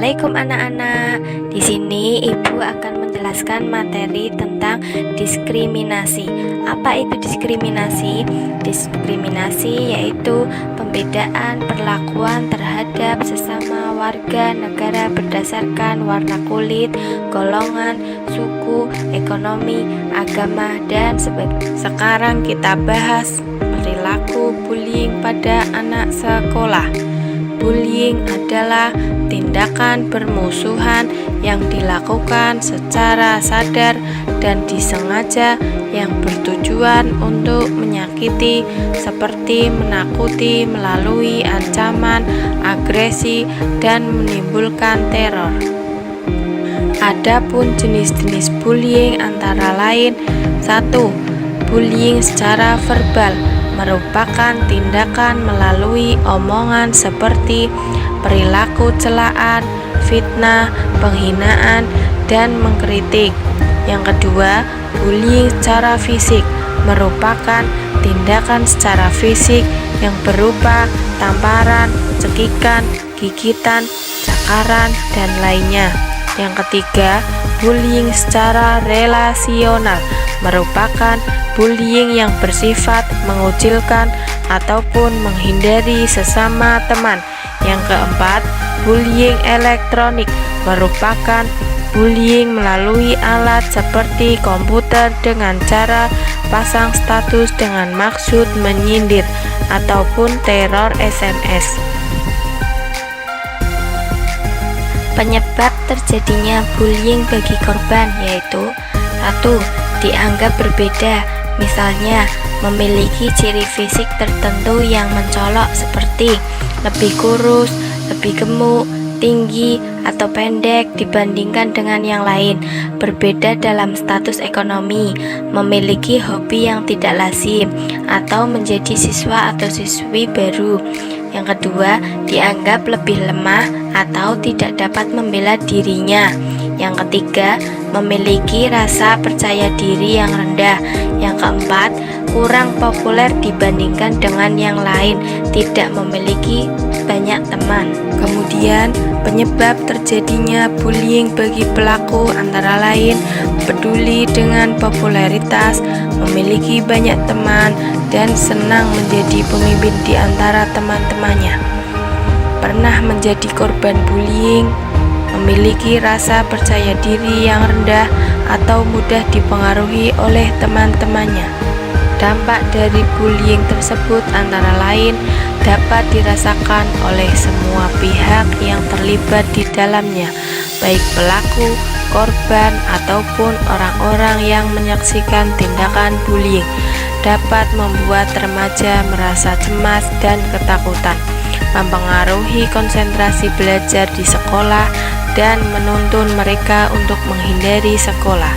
Assalamualaikum anak-anak. Di sini Ibu akan menjelaskan materi tentang diskriminasi. Apa itu diskriminasi? Diskriminasi yaitu pembedaan perlakuan terhadap sesama warga negara berdasarkan warna kulit, golongan, suku, ekonomi, agama, dan sebagainya. Sekarang kita bahas perilaku bullying pada anak sekolah. Bullying adalah tindakan permusuhan yang dilakukan secara sadar dan disengaja yang bertujuan untuk menyakiti, seperti menakuti melalui ancaman, agresi, dan menimbulkan teror. Adapun jenis-jenis bullying antara lain: 1. Bullying secara verbal merupakan tindakan melalui omongan seperti perilaku celaan, fitnah, penghinaan, dan mengkritik. Yang kedua, bullying secara fisik merupakan tindakan secara fisik yang berupa tamparan, cekikan, gigitan, cakaran, dan lainnya. Yang ketiga, bullying secara relasional merupakan bullying yang bersifat mengucilkan ataupun menghindari sesama teman. Yang keempat, bullying elektronik merupakan bullying melalui alat seperti komputer dengan cara pasang status dengan maksud menyindir ataupun teror SMS. Penyebab terjadinya bullying bagi korban yaitu: 1. Dianggap berbeda, misalnya memiliki ciri fisik tertentu yang mencolok seperti lebih kurus, lebih gemuk, tinggi, atau pendek dibandingkan dengan yang lain, berbeda dalam status ekonomi, memiliki hobi yang tidak lazim, atau menjadi siswa atau siswi baru. Yang kedua, dianggap lebih lemah atau tidak dapat membela dirinya. Yang ketiga, memiliki rasa percaya diri yang rendah. Yang keempat, kurang populer dibandingkan dengan yang lain, tidak memiliki banyak teman. Kemudian, penyebab terjadinya bullying bagi pelaku antara lain peduli dengan popularitas, memiliki banyak teman, dan senang menjadi pemimpin di antara teman-temannya. Pernah menjadi korban bullying, memiliki rasa percaya diri yang rendah, atau mudah dipengaruhi oleh teman-temannya. Dampak dari bullying tersebut antara lain dapat dirasakan oleh semua pihak yang terlibat di dalamnya, baik pelaku, korban, ataupun orang-orang yang menyaksikan tindakan bullying. Dapat membuat remaja merasa cemas dan ketakutan, mempengaruhi konsentrasi belajar di sekolah, dan menuntun mereka untuk menghindari sekolah.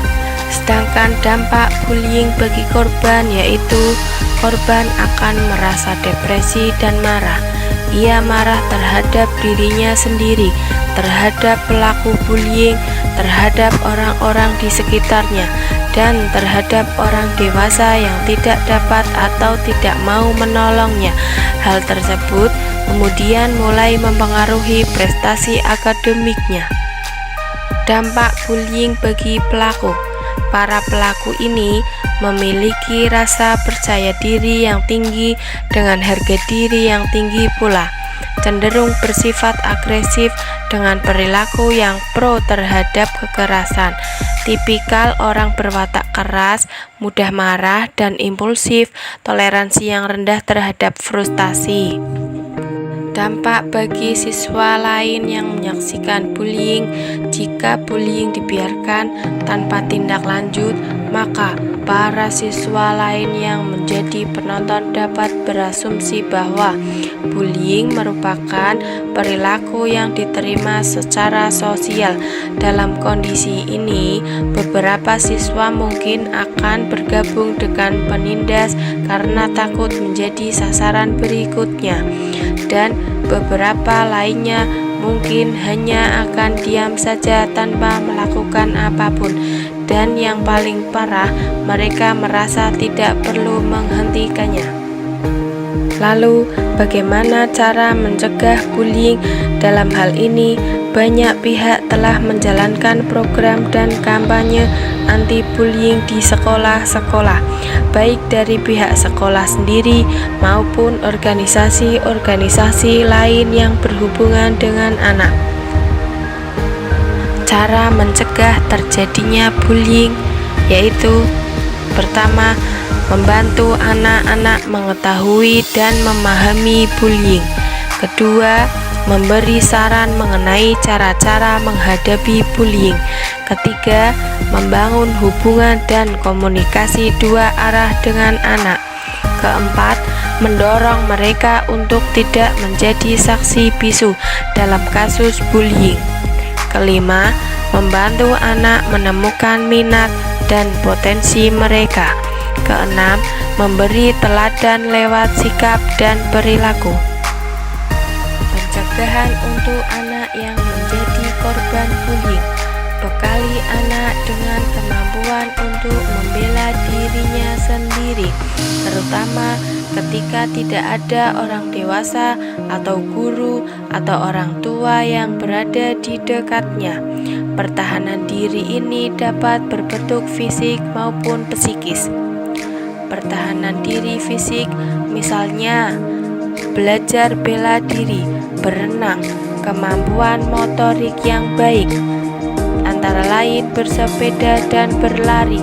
Sedangkan dampak bullying bagi korban yaitu korban akan merasa depresi dan marah. Ia marah terhadap dirinya sendiri, terhadap pelaku bullying, terhadap orang-orang di sekitarnya, dan terhadap orang dewasa yang tidak dapat atau tidak mau menolongnya. Hal tersebut kemudian mulai mempengaruhi prestasi akademiknya. Dampak bullying bagi pelaku: para pelaku ini memiliki rasa percaya diri yang tinggi dengan harga diri yang tinggi pula, cenderung bersifat agresif dengan perilaku yang pro terhadap kekerasan, tipikal orang berwatak keras, mudah marah dan impulsif, toleransi yang rendah terhadap frustasi. Dampak bagi siswa lain yang menyaksikan bullying: jika bullying dibiarkan tanpa tindak lanjut, maka para siswa lain yang menjadi penonton dapat berasumsi bahwa bullying merupakan perilaku yang diterima secara sosial. Dalam kondisi ini, beberapa siswa mungkin akan bergabung dengan penindas karena takut menjadi sasaran berikutnya, dan beberapa lainnya mungkin hanya akan diam saja tanpa melakukan apapun. Dan yang paling parah, mereka merasa tidak perlu menghentikannya. Lalu, bagaimana cara mencegah bullying? Dalam hal ini, banyak pihak telah menjalankan program dan kampanye anti-bullying di sekolah-sekolah, baik dari pihak sekolah sendiri maupun organisasi-organisasi lain yang berhubungan dengan anak. Cara mencegah terjadinya bullying yaitu: pertama, membantu anak-anak mengetahui dan memahami bullying. Kedua, memberi saran mengenai cara-cara menghadapi bullying. Ketiga, membangun hubungan dan komunikasi dua arah dengan anak. Keempat, mendorong mereka untuk tidak menjadi saksi bisu dalam kasus bullying. Kelima, membantu anak menemukan minat dan potensi mereka. Keenam, memberi teladan lewat sikap dan perilaku. Pencegahan untuk anak yang menjadi korban bullying. Bekali anak dengan kemampuan untuk membela dirinya sendiri, terutama ketika tidak ada orang dewasa atau guru atau orang tua yang berada di dekatnya. Pertahanan diri ini dapat berbentuk fisik maupun psikis. Pertahanan diri fisik misalnya belajar bela diri, berenang, kemampuan motorik yang baik, antara lain bersepeda dan berlari,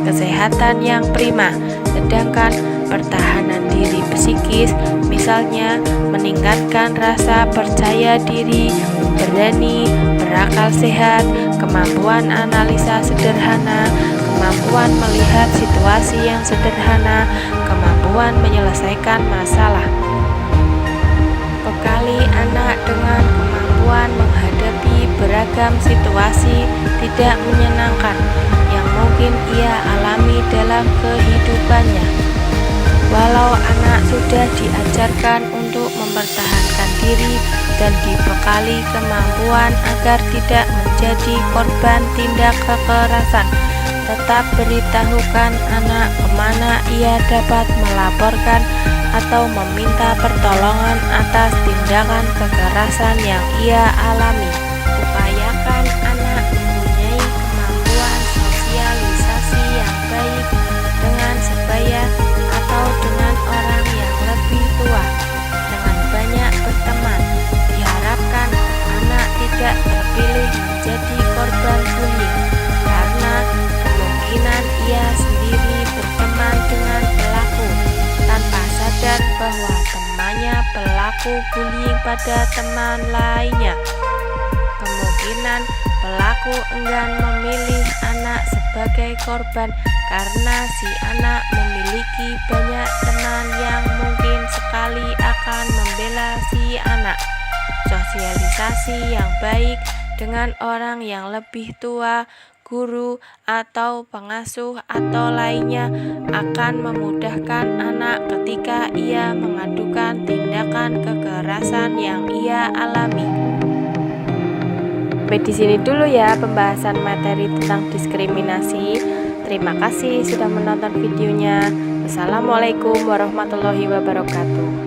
kesehatan yang prima. Sedangkan pertahanan diri psikis misalnya meningkatkan rasa percaya diri, berani, berakal sehat, kemampuan analisa sederhana, kemampuan melihat situasi yang sederhana, kemampuan menyelesaikan masalah. Bekali anak dengan kemampuan menghadapi beragam situasi tidak menyenangkan yang mungkin ia alami dalam kehidupannya. Walau anak sudah diajarkan untuk mempertahankan diri dan dibekali kemampuan agar tidak menjadi korban tindak kekerasan, tetap beritahukan anak kemana ia dapat melaporkan atau meminta pertolongan atas tindakan kekerasan yang ia alami. Upayakan anak mempunyai kemampuan sosialisasi yang baik dengan sebaya atau dengan orang yang lebih tua, dengan banyak berteman. Diharapkan anak tidak terpilih menjadi korban bullying, karena kemungkinan ia sendiri berteman dengan pelaku tanpa sadar bahwa temannya pelaku bullying pada teman lainnya. Kemungkinan pelaku enggan memilih anak sebagai korban karena si anak memiliki banyak teman yang mungkin sekali akan membela si anak. Sosialisasi yang baik dengan orang yang lebih tua, guru, atau pengasuh atau lainnya akan memudahkan anak ketika ia mengadukan tindakan kekerasan yang ia alami. Sampai di sini dulu ya pembahasan materi tentang diskriminasi. Terima kasih sudah menonton videonya. Wassalamualaikum warahmatullahi wabarakatuh.